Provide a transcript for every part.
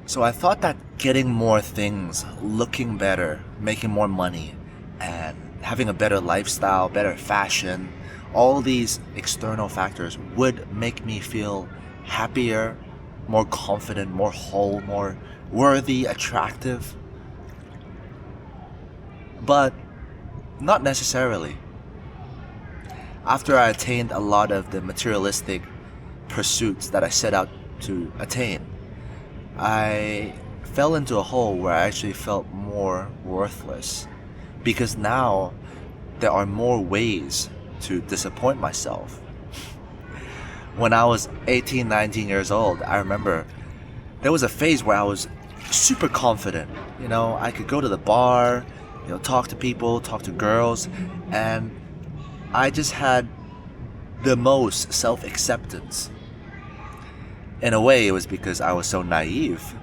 So I thought that getting more things, looking better, making more money, and having a better lifestyle, better fashion, all these external factors would make me feel happier, more confident, more whole, more worthy, attractive. But not necessarily. After I attained a lot of the materialistic pursuits that I set out to attain, I fell into a hole where I actually felt more worthless. Because now there are more ways to disappoint myself. When I was 18, 19 years old, I remember there was a phase where I was super confident. I could go to the bar, talk to people, talk to girls, and I just had the most self-acceptance. In a way, it was because I was so naive.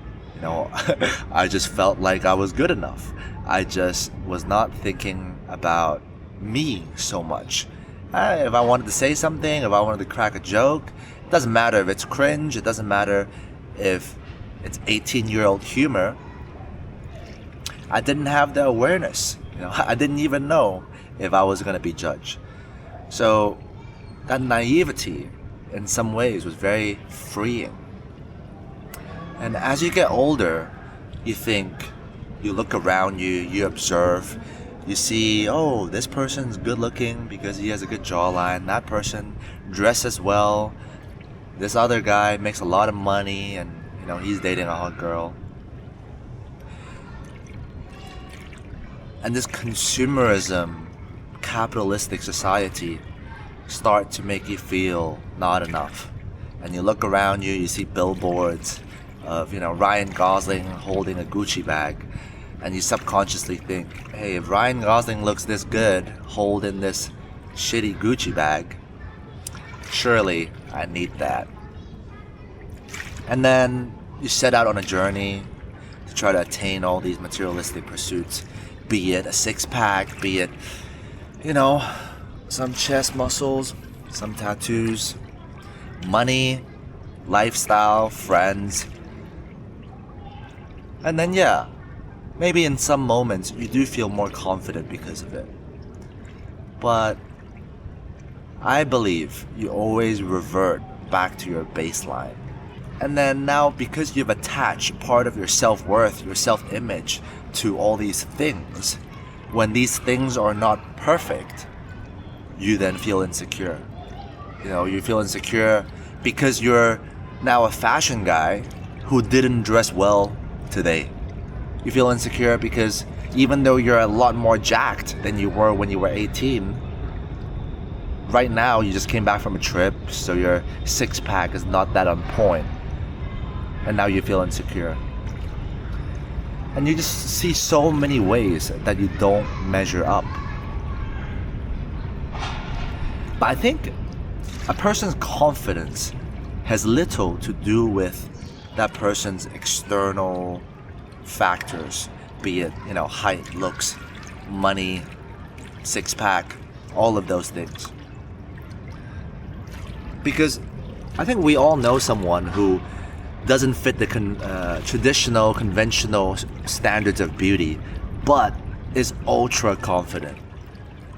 I just felt like I was good enough. I just was not thinking about me so much. If I wanted to say something, if I wanted to crack a joke, it doesn't matter if it's cringe, it doesn't matter if it's 18-year-old humor. I didn't have the awareness. I didn't even know if I was going to be judged. So that naivety in some ways was very freeing. And as you get older, you think, you look around you, you observe, you see, oh, this person's good looking because he has a good jawline. That person dresses well. This other guy makes a lot of money and, he's dating a hot girl. And this consumerism, capitalistic society start to make you feel not enough. And you look around you, you see billboards of, Ryan Gosling holding a Gucci bag. And you subconsciously think, hey, if Ryan Gosling looks this good holding this shitty Gucci bag, surely I need that. And then you set out on a journey to try to attain all these materialistic pursuits, be it a six-pack, be it, some chest muscles, some tattoos, money, lifestyle, friends. And then maybe in some moments you do feel more confident because of it. But I believe you always revert back to your baseline. And then now, because you've attached part of your self-worth, your self-image to all these things, when these things are not perfect, you then feel insecure. You feel insecure because you're now a fashion guy who didn't dress well today. You feel insecure because even though you're a lot more jacked than you were when you were 18, right now you just came back from a trip, so your six-pack is not that on point. And now you feel insecure. And you just see so many ways that you don't measure up. But I think a person's confidence has little to do with that person's external factors, be it, height, looks, money, six-pack, all of those things. Because I think we all know someone who doesn't fit the traditional, conventional standards of beauty, but is ultra confident.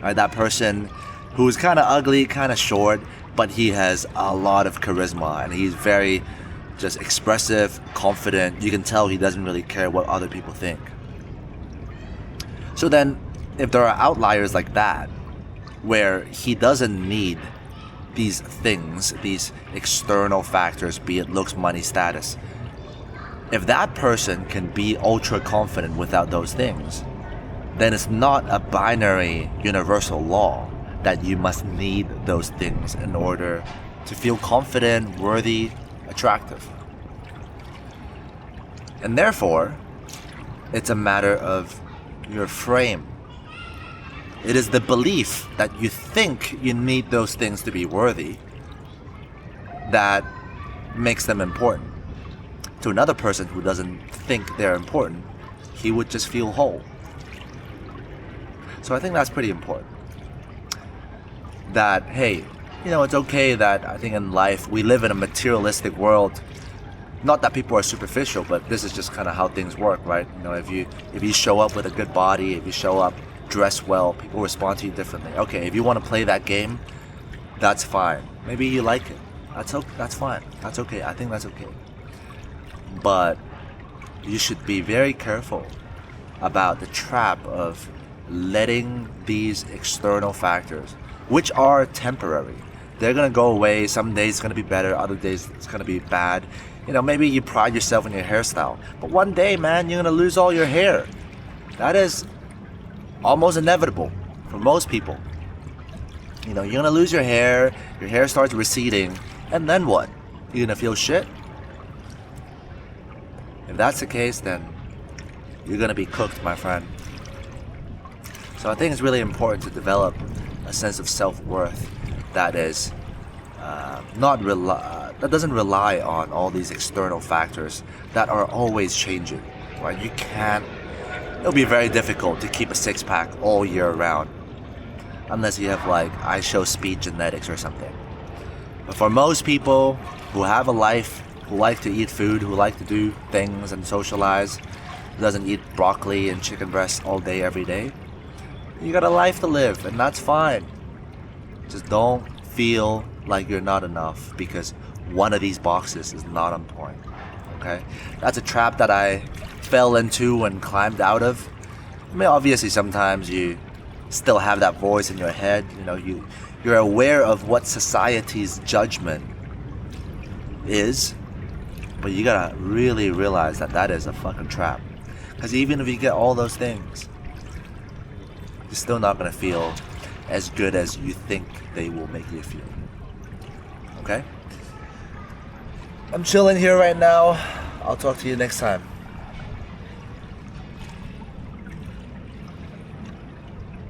Right? That person who's kind of ugly, kind of short, but he has a lot of charisma and he's very just expressive, confident. You can tell he doesn't really care what other people think. So then, if there are outliers like that, where he doesn't need these things, these external factors, be it looks, money, status, if that person can be ultra confident without those things, then it's not a binary universal law that you must need those things in order to feel confident, worthy, attractive. And therefore, it's a matter of your frame. It is the belief that you think you need those things to be worthy that makes them important. To another person who doesn't think they're important, he would just feel whole. So I think that's pretty important. That, hey, it's okay that I think in life we live in a materialistic world Not that people are superficial, but this is just kind of how things work, right? You know, if you show up with a good body, if you show up dressed well, people respond to you differently. Okay, if you want to play that game, that's fine. Maybe you like it. That's fine. That's okay. I think that's okay. But you should be very careful about the trap of letting these external factors, which are temporary. They're gonna go away. Some days it's gonna be better, other days it's gonna be bad. You know, maybe you pride yourself in your hairstyle, but one day, man, you're gonna lose all your hair. That is almost inevitable for most people. You know, you're gonna lose your hair starts receding, and then what? You're gonna feel shit? If that's the case, then you're gonna be cooked, my friend. So I think it's really important to develop a sense of self-worth that is that doesn't rely on all these external factors that are always changing. Right? It'll be very difficult to keep a six-pack all year round, unless you have like I show speed genetics or something. But for most people who have a life, who like to eat food, who like to do things and socialize, who doesn't eat broccoli and chicken breasts all day every day, you got a life to live, and that's fine. Just don't feel like you're not enough because one of these boxes is not on point. Okay? That's a trap that I fell into and climbed out of. I mean, obviously sometimes you still have that voice in your head. You know, you're aware of what society's judgment is, but you gotta really realize that that is a fucking trap. Because even if you get all those things, you're still not gonna feel as good as you think they will make you feel. Okay? I'm chilling here right now. I'll talk to you next time.